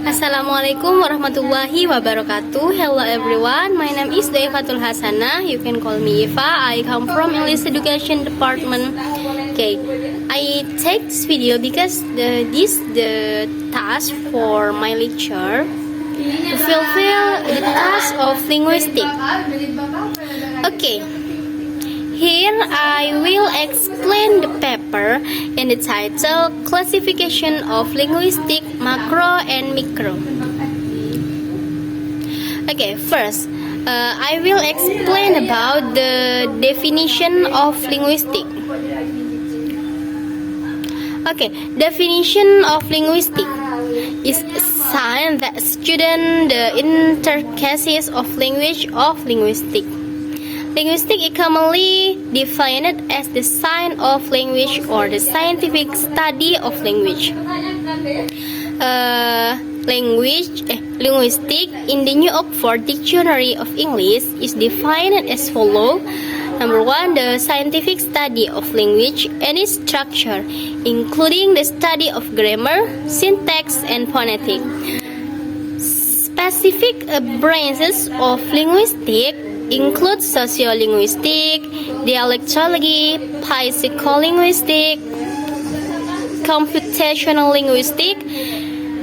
Assalamualaikum warahmatullahi wabarakatuh. Hello everyone, my name is Daifatul Hasanah. You can call me Eva. I come from English Education Department. Okay, I take this video because this the task for my lecture to fulfill the task of linguistics. Okay. Here I will explain the paper in the title Classification of Linguistic Macro and Micro. Okay, first I will explain about the definition of linguistic. Okay, definition of linguistic is a science that studies the intricacies of language of linguistics. Linguistics is commonly defined as the science of language or the scientific study of language. Linguistics in the New Oxford Dictionary of English is defined as follows. Number one, the scientific study of language and its structure, including the study of grammar, syntax, and phonetics. Specific branches of linguistics include sociolinguistics, dialectology, psycholinguistics, computational linguistics,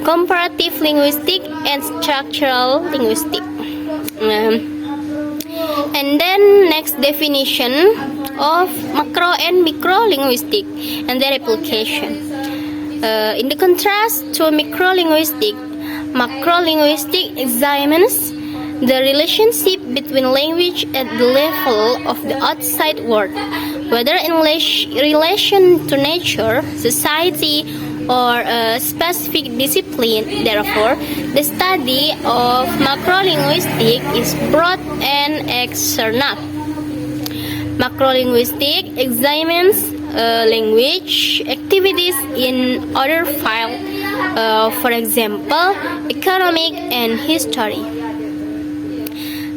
comparative linguistics, and structural linguistics. And then next definition of macro and micro linguistics and their application. In the contrast to micro linguistics, macro linguistics examines the relationship between language at the level of the outside world, whether in relation to nature, society, or a specific discipline. Therefore, the study of macrolinguistics is broad and external. Macrolinguistics examines language activities in other fields, for example, economic and history.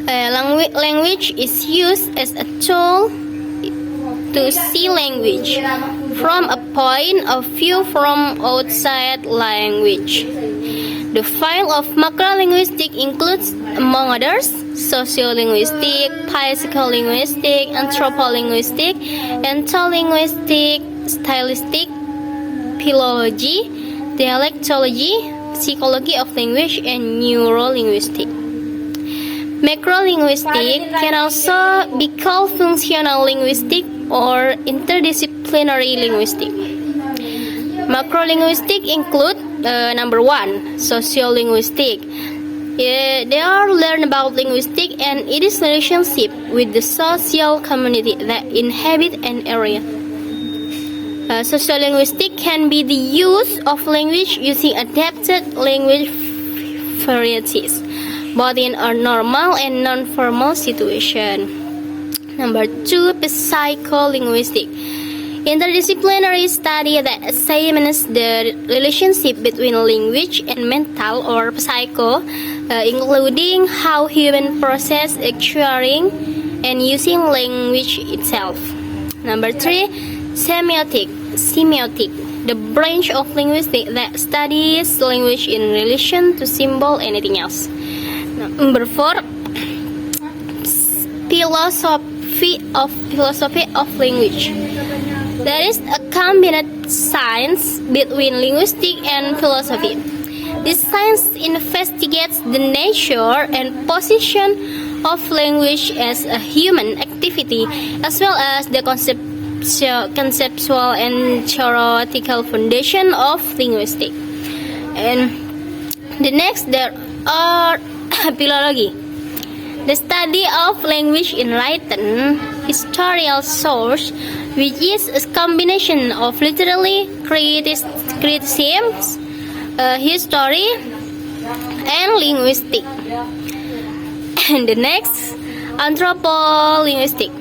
Language is used as a tool to see language from a point of view from outside language. The field of macrolinguistics includes, among others, sociolinguistics, psycholinguistics, anthropolinguistics, ethnolinguistics, stylistic, philology, dialectology, psychology of language, and neurolinguistics. Macrolinguistics can also be called functional linguistics or interdisciplinary linguistics. Macrolinguistics include number one, sociolinguistics. They are learn about linguistics and its relationship with the social community that inhabit an area. Sociolinguistics can be the use of language using adapted language varieties, both in a normal and non-formal situation. Number two, psycholinguistics. Interdisciplinary study that examines the relationship between language and mental or psycho, including how humans process acquiring and using language itself. Number three, semiotic. The branch of linguistics that studies language in relation to symbol and anything else. Number four, philosophy of language. There is a combined science between linguistics and philosophy. This science investigates the nature and position of language as a human activity, as well as the conceptual and theoretical foundation of linguistics. And the next, there are philology, the study of language in written historical source, which is a combination of literary criticism, history, and linguistics. And the next, anthropolinguistics,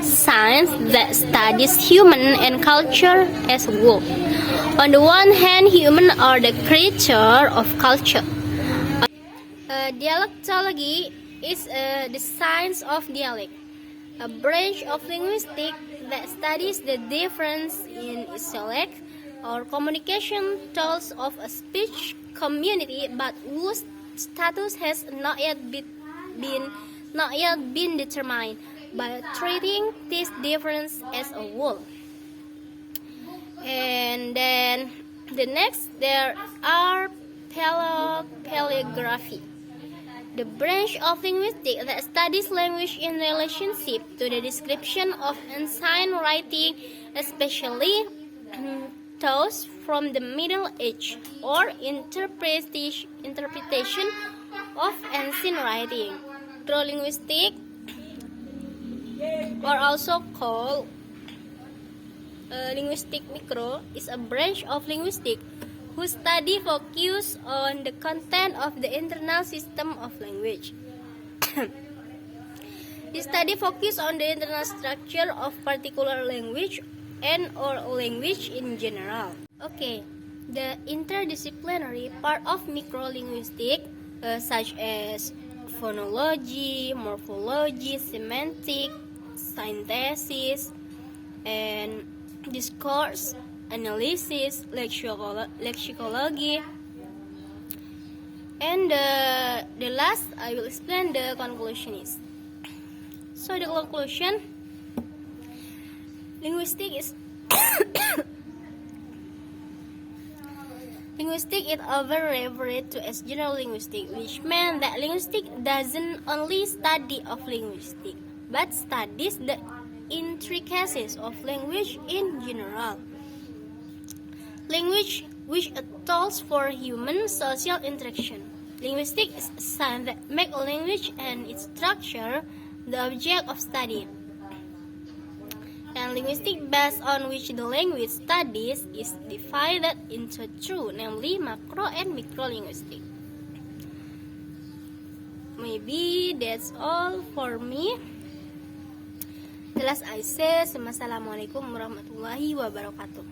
science that studies human and culture as a whole. On the one hand, humans are the creature of culture. Dialectology is the science of dialect, a branch of linguistics that studies the difference in dialect, or communication tools of a speech community, but whose status has not yet been determined by treating this difference as a whole. And then the next, there are paleography, the branch of linguistics that studies language in relationship to the description of ancient writing, especially those from the Middle Age, or interpretation of ancient writing. Through linguistics, or also called linguistic micro, is a branch of linguistics whose study focuses on the content of the internal system of language. This study focuses on the internal structure of particular language and or language in general. Okay, the interdisciplinary part of microlinguistics, such as phonology, morphology, semantics, synthesis, and discourse analysis, lexicology, and the last I will explain the conclusion is. So the conclusion, linguistics is linguistics is often referred to as general linguistics, which means that linguistics doesn't only study of linguistics, but studies the intricacies of language in general. Language, which a tools for human social interaction. Linguistics is a science that makes language and its structure the object of study. And linguistics based on which the language studies is divided into two, namely macro and micro linguistics. Maybe that's all for me. The last I say, Assalamualaikum warahmatullahi wabarakatuh.